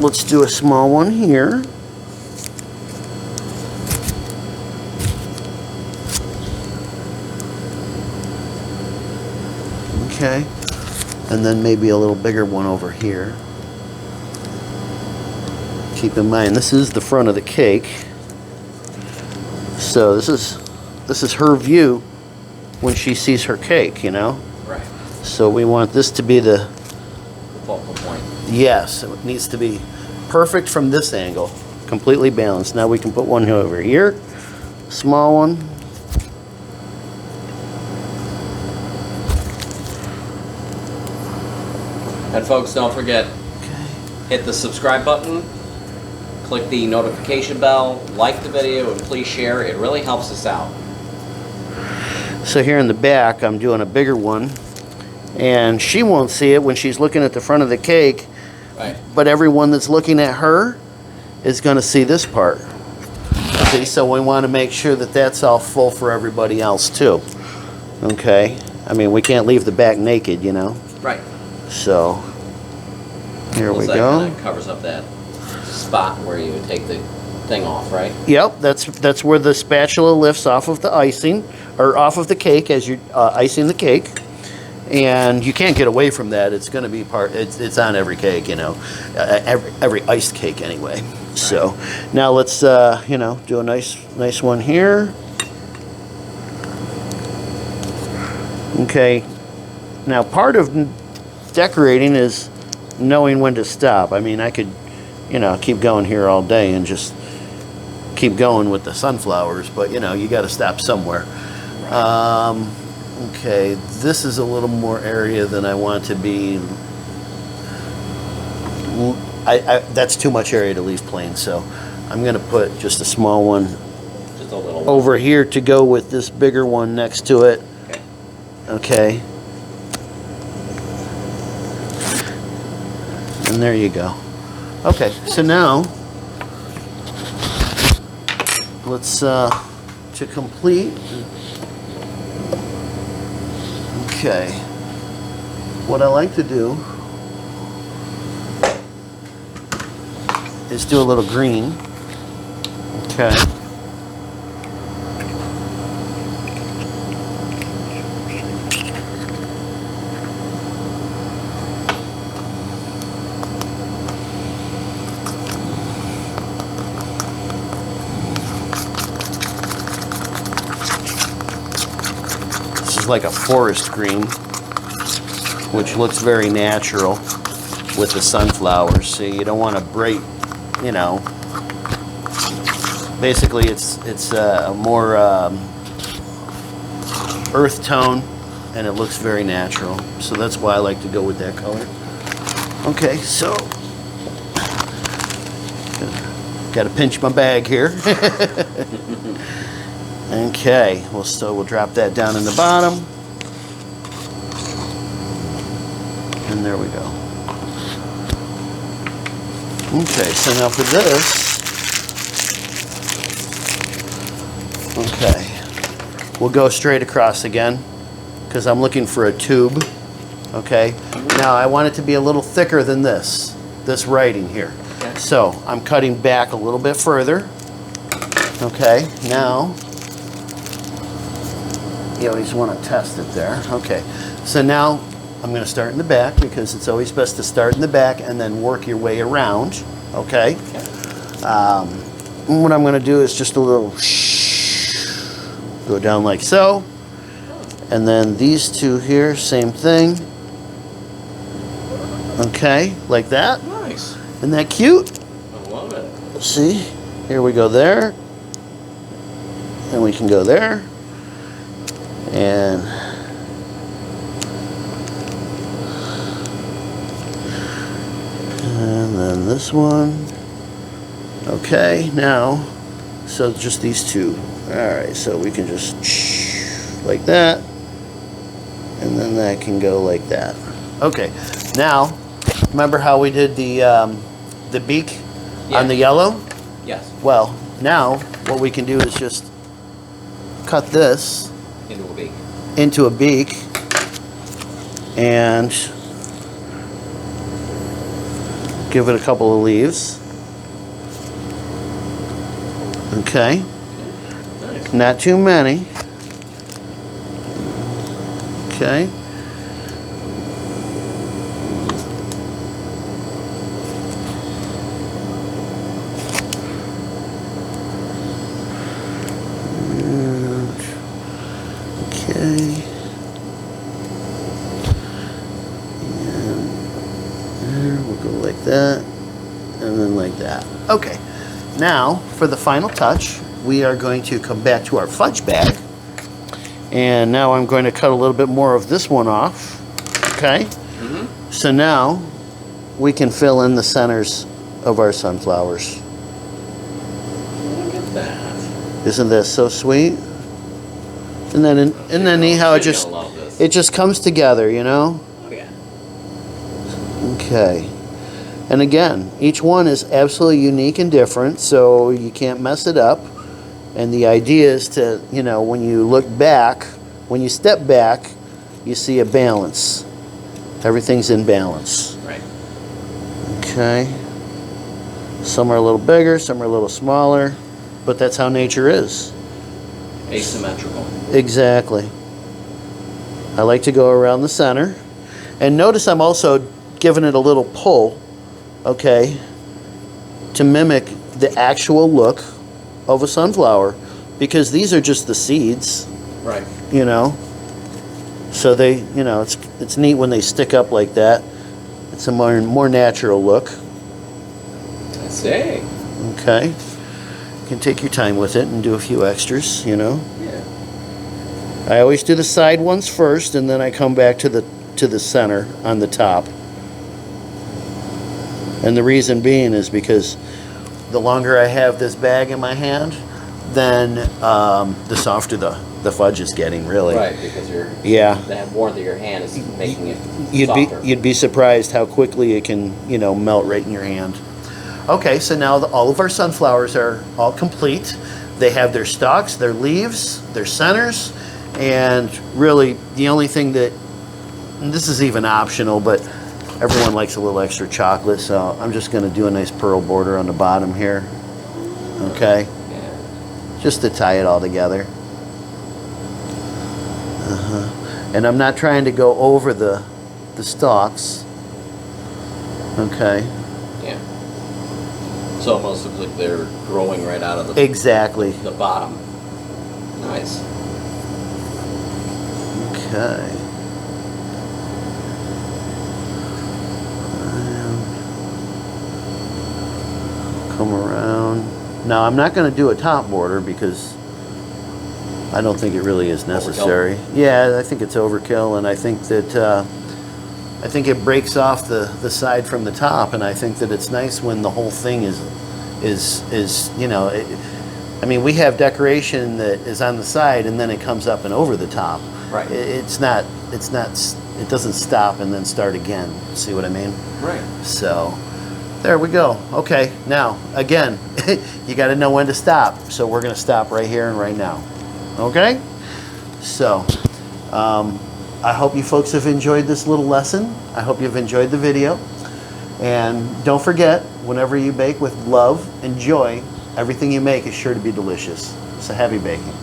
let's do a small one here. Okay, and then maybe a little bigger one over here. Keep in mind, this is the front of the cake, so this is her view when she sees her cake, you know. Right. So we want this to be the focal point. Yes, it needs to be perfect from this angle, completely balanced. Now we can put one over here, small one. And folks, don't forget, hit the subscribe button, click the notification bell, like the video, and please share. It really helps us out. So here in the back, I'm doing a bigger one, and she won't see it when she's looking at the front of the cake, right. But everyone that's looking at her is going to see this part. See, so we want to make sure that that's all full for everybody else too. Okay, I mean, we can't leave the back naked, you know. Right. So here we that go. Kind of covers up that spot where you would take the thing off, right? Yep, that's where the spatula lifts off of the icing, or off of the cake as you're icing the cake, and you can't get away from that. It's going to be part. It's on every cake, you know, every iced cake anyway. Right. So now let's you know, do a nice one here. Okay. Now part of decorating is knowing when to stop. I mean, I could, you know, keep going here all day and just keep going with the sunflowers, but you know, you got to stop somewhere. Okay, this is a little more area than I want to be. That's too much area to leave plain, so I'm going to put just a small one, just a little over here to go with this bigger one next to it. Okay. And there you go. Okay, so now let's to complete. Okay, what I like to do is do a little green. Okay. Like a forest green, which looks very natural with the sunflowers. So you don't want to break, you know. Basically, it's a more earth tone, and it looks very natural. So that's why I like to go with that color. Okay, so got to pinch my bag here. Okay, we'll drop that down in the bottom, and there we go. Okay, so now for this, okay, we'll go straight across again, because I'm looking for a tube. Okay, now I want it to be a little thicker than this writing here. Okay. So I'm cutting back a little bit further. Okay, now you always want to test it there. Okay, so now I'm going to start in the back, because it's always best to start in the back and then work your way around. Okay. What I'm going to do is just a little go down like so, and then these two here, same thing. Okay, like that. Nice. Isn't that cute? I love it. See, here we go there, and we can go there. And then this one. Okay, now, so just these two. Alright, so we can just like that, and then that can go like that. Okay, now, remember how we did the beak on the yellow? Yes. Well, now what we can do is just cut this into a beak, and give it a couple of leaves. Okay. Nice. Not too many. Okay. Okay. And we'll go like that, and then like that. Okay. Now, for the final touch, we are going to come back to our fudge bag. And now I'm going to cut a little bit more of this one off. Okay? Mm-hmm. So now we can fill in the centers of our sunflowers. Look at that. Isn't that so sweet? And then neat how it just comes together, you know? Oh yeah. Okay. And again, each one is absolutely unique and different, so you can't mess it up. And the idea is to, you know, when you look back, when you step back, you see a balance. Everything's in balance. Right. Okay. Some are a little bigger, some are a little smaller, but that's how nature is. Asymmetrical. Exactly. I like to go around the center. And notice I'm also giving it a little pull, okay, to mimic the actual look of a sunflower, because these are just the seeds, Right. you know. So they, you know, it's neat when they stick up like that. It's a more natural look. I see. Okay. You can take your time with it and do a few extras, you know. Yeah. I always do the side ones first, and then I come back to the center on the top. And the reason being is because the longer I have this bag in my hand, then the softer the fudge is getting, really. Right, because that warmth of your hand is making it softer. You'd be surprised how quickly it can, you know, melt right in your hand. Okay, so now all of our sunflowers are all complete. They have their stalks, their leaves, their centers, and really the only thing that, and this is even optional, but everyone likes a little extra chocolate, so I'm just going to do a nice pearl border on the bottom here. Okay? Yeah. Just to tie it all together. And I'm not trying to go over the stalks. Okay? Yeah. So it almost looks like they're growing right out of the Exactly. the bottom. Nice. Okay. Come around. Now I'm not going to do a top border because I don't think it really is necessary. Overkill? Yeah, I think it's overkill, and I think that I think it breaks off the side from the top, and I think that it's nice when the whole thing is you know. I mean, we have decoration that is on the side and then it comes up and over the top. Right. It doesn't stop and then start again. See what I mean? Right. So there we go. Okay, now again, you got to know when to stop. So we're going to stop right here and right now. Okay? So I hope you folks have enjoyed this little lesson. I hope you've enjoyed the video. And don't forget, whenever you bake with love and joy, everything you make is sure to be delicious. So happy baking.